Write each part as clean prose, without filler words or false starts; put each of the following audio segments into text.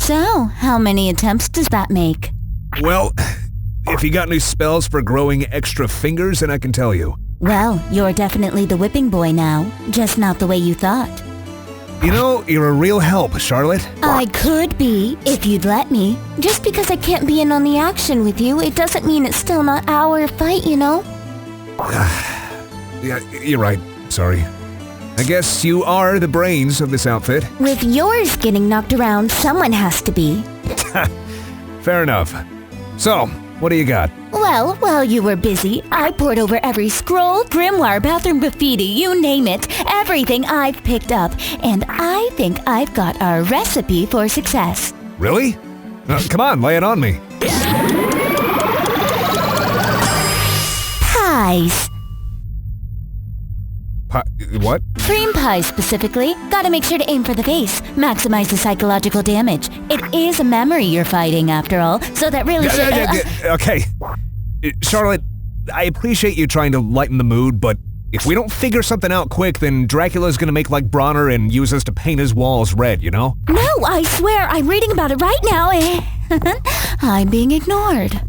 So, how many attempts does that make? Well, if you got any spells for growing extra fingers, then I can tell you. Well, you're definitely the whipping boy now, just not the way you thought. You know, you're a real help, Charlotte. I could be, if you'd let me. Just because I can't be in on the action with you, it doesn't mean it's still not our fight, you know? Yeah, you're right. Sorry. I guess you are the brains of this outfit. With yours getting knocked around, someone has to be. Fair enough. So, what do you got? Well, while you were busy, I poured over every scroll, grimoire, bathroom graffiti, you name it, everything I've picked up, and I think I've got our recipe for success. Really? Come on, lay it on me. Pies. What? Cream pies specifically. Gotta make sure to aim for the face. Maximize the psychological damage. It is a memory you're fighting, after all, so that really Okay. Charlotte, I appreciate you trying to lighten the mood, but if we don't figure something out quick, then Dracula's gonna make like Bronner and use us to paint his walls red, you know? No, I swear, I'm reading about it right now. I'm being ignored.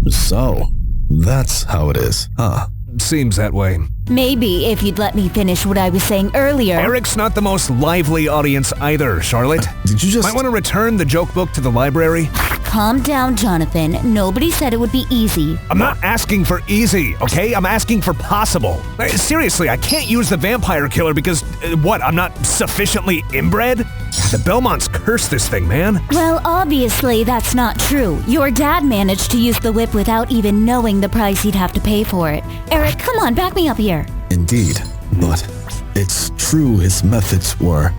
So, that's how it is, huh? Seems that way. Maybe if you'd let me finish what I was saying earlier. Eric's not the most lively audience either, Charlotte. Did you just... Might want to return the joke book to the library? Calm down, Jonathan. Nobody said it would be easy. I'm not asking for easy, okay? I'm asking for possible. Seriously, I can't use the vampire killer because, what, I'm not sufficiently inbred? The Belmonts cursed this thing, man. Well, obviously that's not true. Your dad managed to use the whip without even knowing the price he'd have to pay for it. Eric, come on, back me up here. Indeed, but it's true his methods were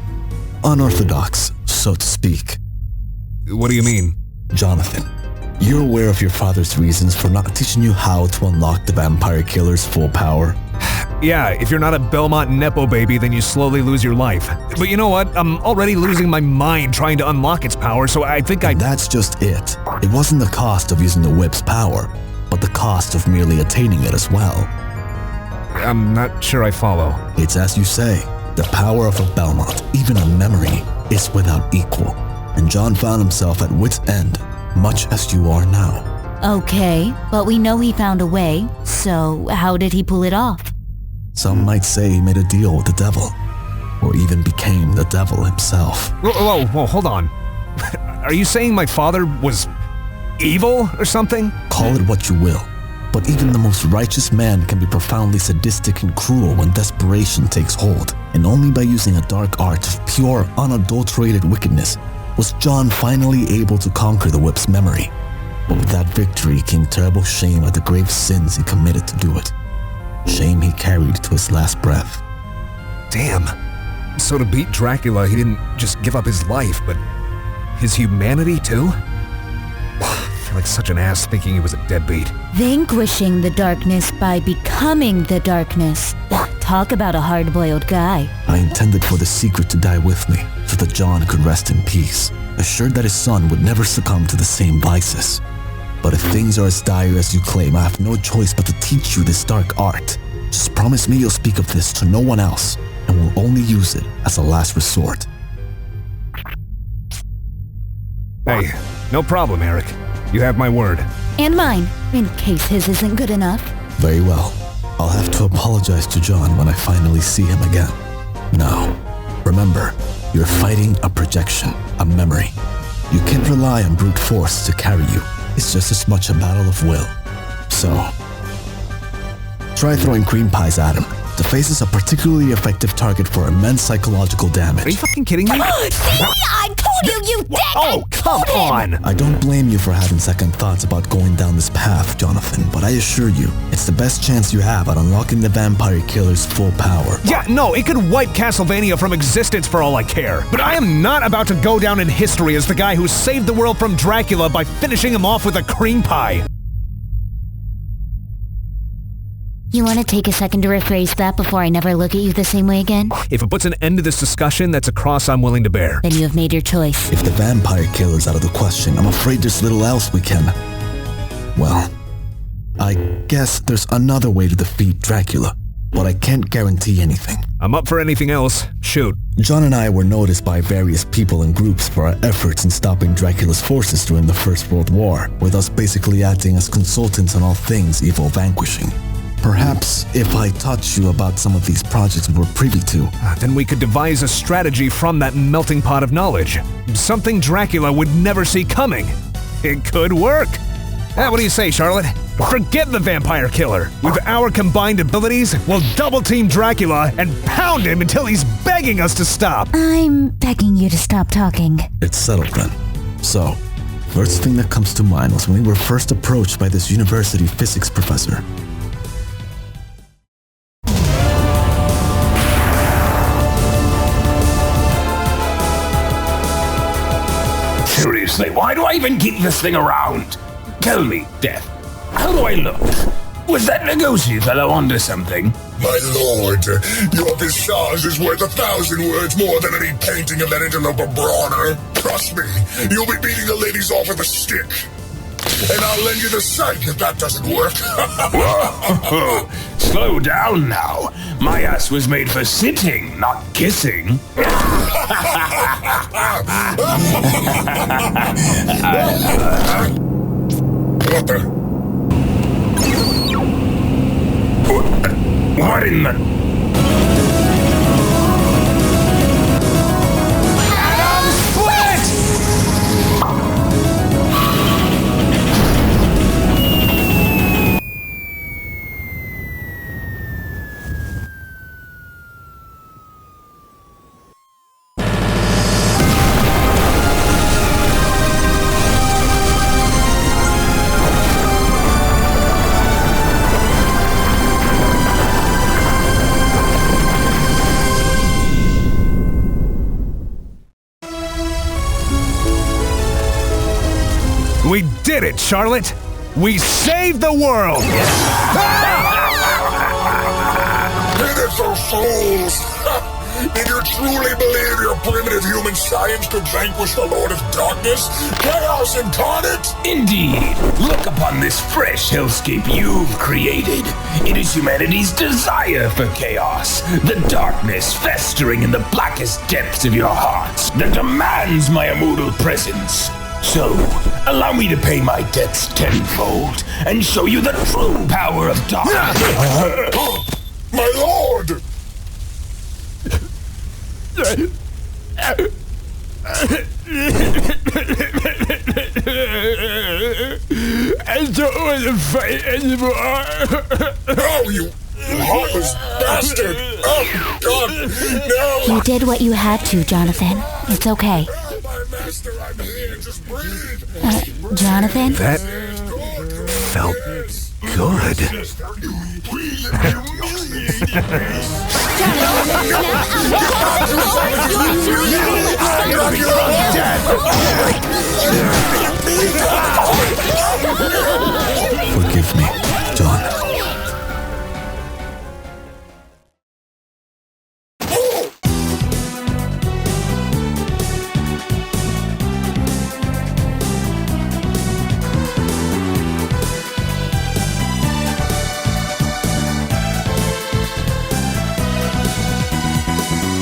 unorthodox, so to speak. What do you mean? Jonathan, you're aware of your father's reasons for not teaching you how to unlock the vampire killer's full power? Yeah, if you're not a Belmont Nepo baby, then you slowly lose your life. But you know what? I'm already losing my mind trying to unlock its power, so I think That's just it. It wasn't the cost of using the whip's power, but the cost of merely attaining it as well. I'm not sure I follow. It's as you say, the power of a Belmont, even a memory, is without equal. And John found himself at wit's end, much as you are now. Okay, but we know he found a way, so how did he pull it off? Some might say he made a deal with the devil, or even became the devil himself. Whoa, hold on. Are you saying my father was evil or something? Call it what you will, but even the most righteous man can be profoundly sadistic and cruel when desperation takes hold, and only by using a dark art of pure, unadulterated wickedness was John finally able to conquer the whip's memory. But with that victory came terrible shame at the grave sins he committed to do it. Shame he carried to his last breath. Damn. So to beat Dracula, he didn't just give up his life, but his humanity too? I feel like such an ass thinking he was a deadbeat. Vanquishing the darkness by becoming the darkness. Talk about a hard-boiled guy. I intended for the secret to die with me, so that John could rest in peace, assured that his son would never succumb to the same vices. But if things are as dire as you claim, I have no choice but to teach you this dark art. Just promise me you'll speak of this to no one else, and will only use it as a last resort. Hey, no problem, Eric. You have my word. And mine, in case his isn't good enough. Very well. I'll have to apologize to John when I finally see him again. Now, remember, you're fighting a projection, a memory. You can't rely on brute force to carry you. It's just as much a battle of will. So, try throwing cream pies at him. The face is a particularly effective target for immense psychological damage. Are you fucking kidding me? See? I told you, you dick! Oh, come on! I don't blame you for having second thoughts about going down this path, Jonathan, but I assure you, it's the best chance you have at unlocking the vampire killer's full power. Yeah, no, it could wipe Castlevania from existence for all I care. But I am not about to go down in history as the guy who saved the world from Dracula by finishing him off with a cream pie. You want to take a second to rephrase that before I never look at you the same way again? If it puts an end to this discussion, that's a cross I'm willing to bear. Then you have made your choice. If the vampire killer's out of the question, I'm afraid there's little else we can... Well, I guess there's another way to defeat Dracula, but I can't guarantee anything. I'm up for anything else. Shoot. John and I were noticed by various people and groups for our efforts in stopping Dracula's forces during the First World War, with us basically acting as consultants on all things evil vanquishing. Perhaps if I taught you about some of these projects we were privy to, Then we could devise a strategy from that melting pot of knowledge. Something Dracula would never see coming. It could work. What do you say, Charlotte? Forget the vampire killer. With our combined abilities, we'll double-team Dracula and pound him until he's begging us to stop. I'm begging you to stop talking. it's settled then. So, first thing that comes to mind was when we were first approached by this university physics professor. Seriously, why do I even keep this thing around? Tell me, Death, how do I look? Was that Lugosi fellow onto something? My lord, your visage is worth 1,000 words more than any painting of that interloper Bronner. Trust me, you'll be beating the ladies off with a stick. And I'll lend you the sight if that doesn't work. Whoa, slow down now. My ass was made for sitting, not kissing. What the? What in the... We did it, Charlotte! We saved the world! Pitiful fools! Did you truly believe your primitive human science could vanquish the Lord of Darkness? Chaos incarnate? Indeed. Look upon this fresh hellscape you've created. It is humanity's desire for chaos, the darkness festering in the blackest depths of your hearts that demands my immortal presence. So, allow me to pay my debts tenfold and show you the true power of darkness. My lord! I don't want to fight anymore. Oh, you heartless bastard! Oh, God, no! You did what you had to, Jonathan. It's okay. My master, I'm here. Just breathe. Jonathan? That felt good. Forgive me.